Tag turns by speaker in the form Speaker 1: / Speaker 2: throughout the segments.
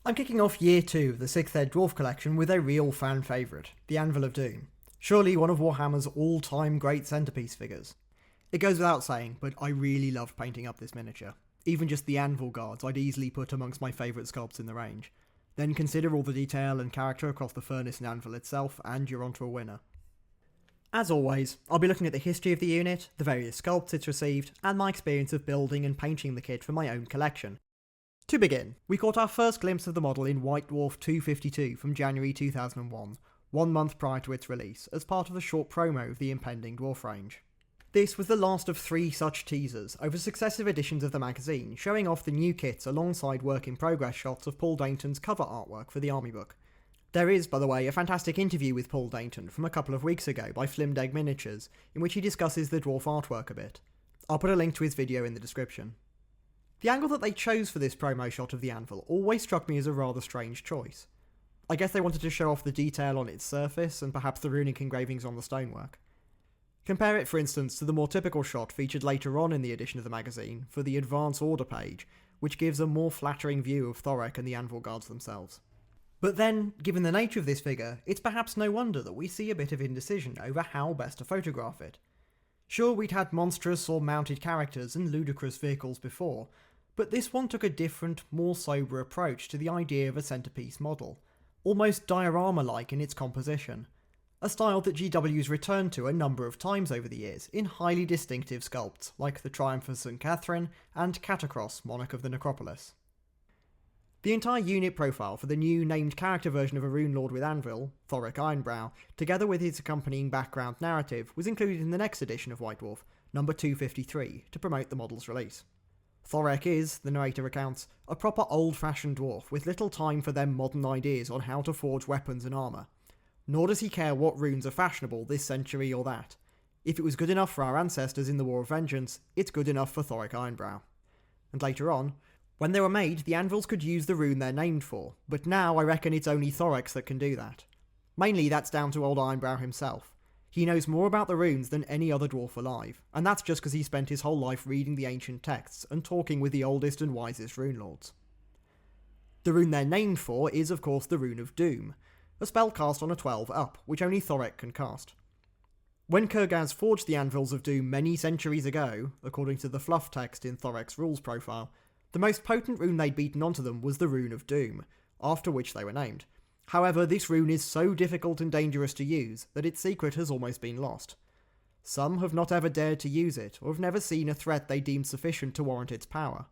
Speaker 1: I'm kicking off year 2 of the 6th Ed Dwarf collection with a real fan favourite, the Anvil of Doom. Surely one of Warhammer's all-time great centrepiece figures. It goes without saying, but I really loved painting up this miniature. Even just the Anvil guards I'd easily put amongst my favourite sculpts in the range. Then consider all the detail and character across the furnace and anvil itself, and you're onto a winner. As always, I'll be looking at the history of the unit, the various sculpts it's received, and my experience of building and painting the kit for my own collection. To begin, we caught our first glimpse of the model in White Dwarf 252 from January 2001, 1 month prior to its release, as part of the short promo of the impending Dwarf range. This was the last of 3 such teasers over successive editions of the magazine, showing off the new kits alongside work-in-progress shots of Paul Dainton's cover artwork for the army book. There is, by the way, a fantastic interview with Paul Dainton from a couple of weeks ago by Flimdeg Miniatures, in which he discusses the dwarf artwork a bit. I'll put a link to his video in the description. The angle that they chose for this promo shot of the anvil always struck me as a rather strange choice. I guess they wanted to show off the detail on its surface and perhaps the runic engravings on the stonework. Compare it, for instance, to the more typical shot featured later on in the edition of the magazine for the Advance Order page, which gives a more flattering view of Thorek and the Anvil guards themselves. But then, given the nature of this figure, it's perhaps no wonder that we see a bit of indecision over how best to photograph it. Sure, we'd had monstrous or mounted characters and ludicrous vehicles before, but this one took a different, more sober approach to the idea of a centrepiece model, almost diorama-like in its composition. A style that GW's returned to a number of times over the years in highly distinctive sculpts like the Triumph of St. Catherine and Catacross, Monarch of the Necropolis. The entire unit profile for the new named character version of a Rune Lord with Anvil, Thorek Ironbrow, together with his accompanying background narrative, was included in the next edition of White Dwarf, number 253, to promote the model's release. Thorek is, the narrator recounts, a proper old-fashioned dwarf with little time for them modern ideas on how to forge weapons and armour. Nor does he care what runes are fashionable this century or that. If it was good enough for our ancestors in the War of Vengeance, it's good enough for Thorek Ironbrow. And later on, when they were made, the anvils could use the rune they're named for, but now I reckon it's only Thorek's that can do that. Mainly that's down to old Ironbrow himself. He knows more about the runes than any other dwarf alive, and that's just because he spent his whole life reading the ancient texts and talking with the oldest and wisest rune lords. The rune they're named for is of course the Rune of Doom, a spell cast on a 12 up, which only Thorek can cast. When Kurgaz forged the Anvils of Doom many centuries ago, according to the fluff text in Thorek's rules profile, the most potent rune they'd beaten onto them was the Rune of Doom, after which they were named. However, this rune is so difficult and dangerous to use that its secret has almost been lost. Some have not ever dared to use it, or have never seen a threat they deemed sufficient to warrant its power.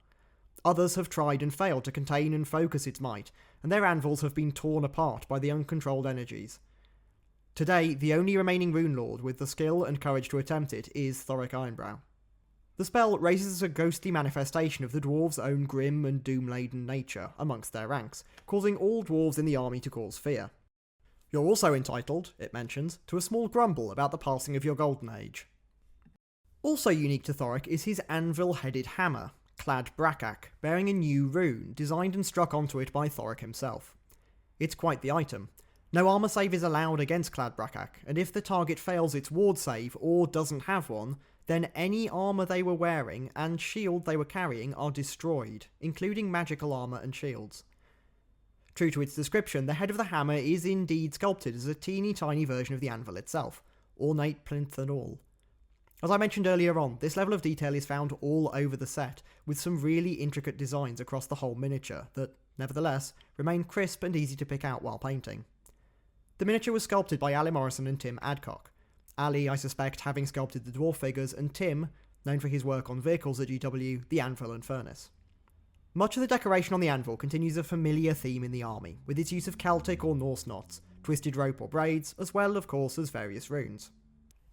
Speaker 1: Others have tried and failed to contain and focus its might, and their anvils have been torn apart by the uncontrolled energies. Today, the only remaining Rune Lord with the skill and courage to attempt it is Thorek Ironbrow. The spell raises a ghostly manifestation of the dwarves' own grim and doom-laden nature amongst their ranks, causing all dwarves in the army to cause fear. You're also entitled, it mentions, to a small grumble about the passing of your golden age. Also unique to Thorek is his anvil-headed hammer, clad Brakak, bearing a new rune, designed and struck onto it by Thorek himself. It's quite the item. No armour save is allowed against clad Brakak, and if the target fails its ward save or doesn't have one, then any armour they were wearing and shield they were carrying are destroyed, including magical armour and shields. True to its description, the head of the hammer is indeed sculpted as a teeny tiny version of the anvil itself, ornate plinth and all. As I mentioned earlier on, this level of detail is found all over the set, with some really intricate designs across the whole miniature that, nevertheless, remain crisp and easy to pick out while painting. The miniature was sculpted by Ali Morrison and Tim Adcock. Ali, I suspect, having sculpted the dwarf figures, and Tim, known for his work on vehicles at GW, the Anvil and Furnace. Much of the decoration on the anvil continues a familiar theme in the army, with its use of Celtic or Norse knots, twisted rope or braids, as well, of course, as various runes.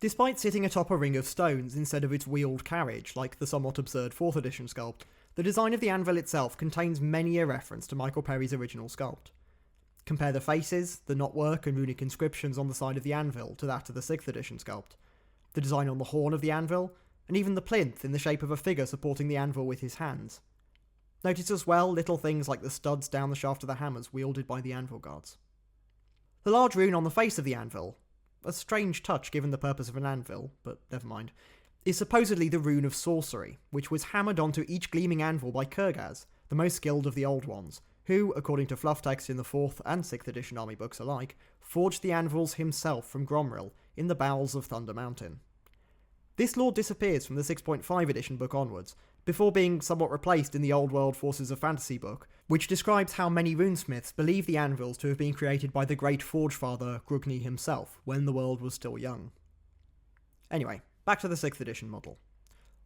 Speaker 1: Despite sitting atop a ring of stones instead of its wheeled carriage, like the somewhat absurd 4th edition sculpt, the design of the anvil itself contains many a reference to Michael Perry's original sculpt. Compare the faces, the knotwork and runic inscriptions on the side of the anvil to that of the 6th edition sculpt, the design on the horn of the anvil, and even the plinth in the shape of a figure supporting the anvil with his hands. Notice as well little things like the studs down the shaft of the hammers wielded by the anvil guards. The large rune on the face of the anvil, a strange touch given the purpose of an anvil, but never mind, is supposedly the Rune of Sorcery, which was hammered onto each gleaming anvil by Kurgaz, the most skilled of the Old Ones, who, according to fluff text in the 4th and 6th edition army books alike, forged the anvils himself from Gromril in the bowels of Thunder Mountain. This lore disappears from the 6.5 edition book onwards, before being somewhat replaced in the Old World Forces of Fantasy book, which describes how many runesmiths believe the anvils to have been created by the great Forgefather Grugni himself, when the world was still young. Anyway, back to the 6th edition model.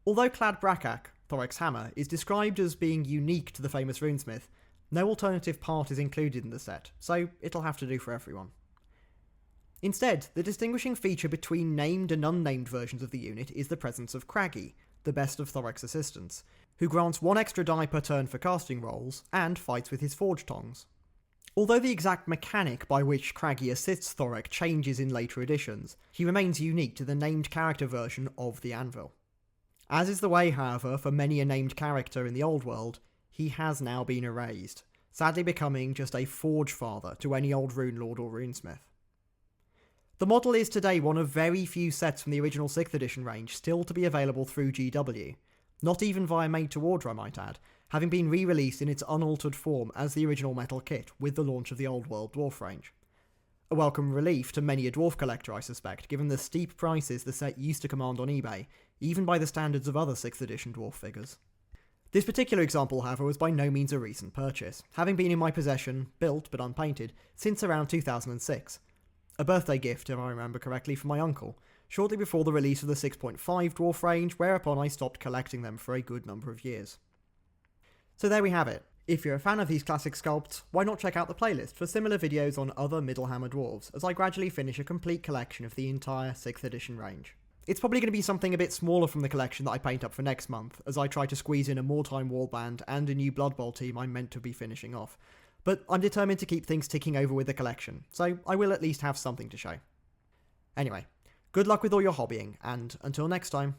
Speaker 1: Although Clad Brakak, Thorek's hammer, is described as being unique to the famous runesmith, no alternative part is included in the set, so it'll have to do for everyone. Instead, the distinguishing feature between named and unnamed versions of the unit is the presence of Craggy, the best of Thorek's assistants, who grants 1 extra die per turn for casting rolls, and fights with his forge tongs. Although the exact mechanic by which Craggy assists Thorek changes in later editions, he remains unique to the named character version of the Anvil. As is the way, however, for many a named character in the old world, he has now been erased, sadly becoming just a forge father to any old rune lord or runesmith. The model is today one of very few sets from the original 6th edition range still to be available through GW, not even via made to order I might add, having been re-released in its unaltered form as the original metal kit with the launch of the Old World Dwarf range. A welcome relief to many a dwarf collector I suspect, given the steep prices the set used to command on eBay, even by the standards of other 6th edition dwarf figures. This particular example, however, was by no means a recent purchase, having been in my possession, built but unpainted, since around 2006. A birthday gift, if I remember correctly, from my uncle, shortly before the release of the 6.5 dwarf range, whereupon I stopped collecting them for a good number of years. So there we have it. If you're a fan of these classic sculpts, why not check out the playlist for similar videos on other Middlehammer dwarves, as I gradually finish a complete collection of the entire 6th edition range. It's probably going to be something a bit smaller from the collection that I paint up for next month, as I try to squeeze in a Mortime warband and a new Blood Bowl team I'm meant to be finishing off. But I'm determined to keep things ticking over with the collection, so I will at least have something to show. Anyway, good luck with all your hobbying, and until next time.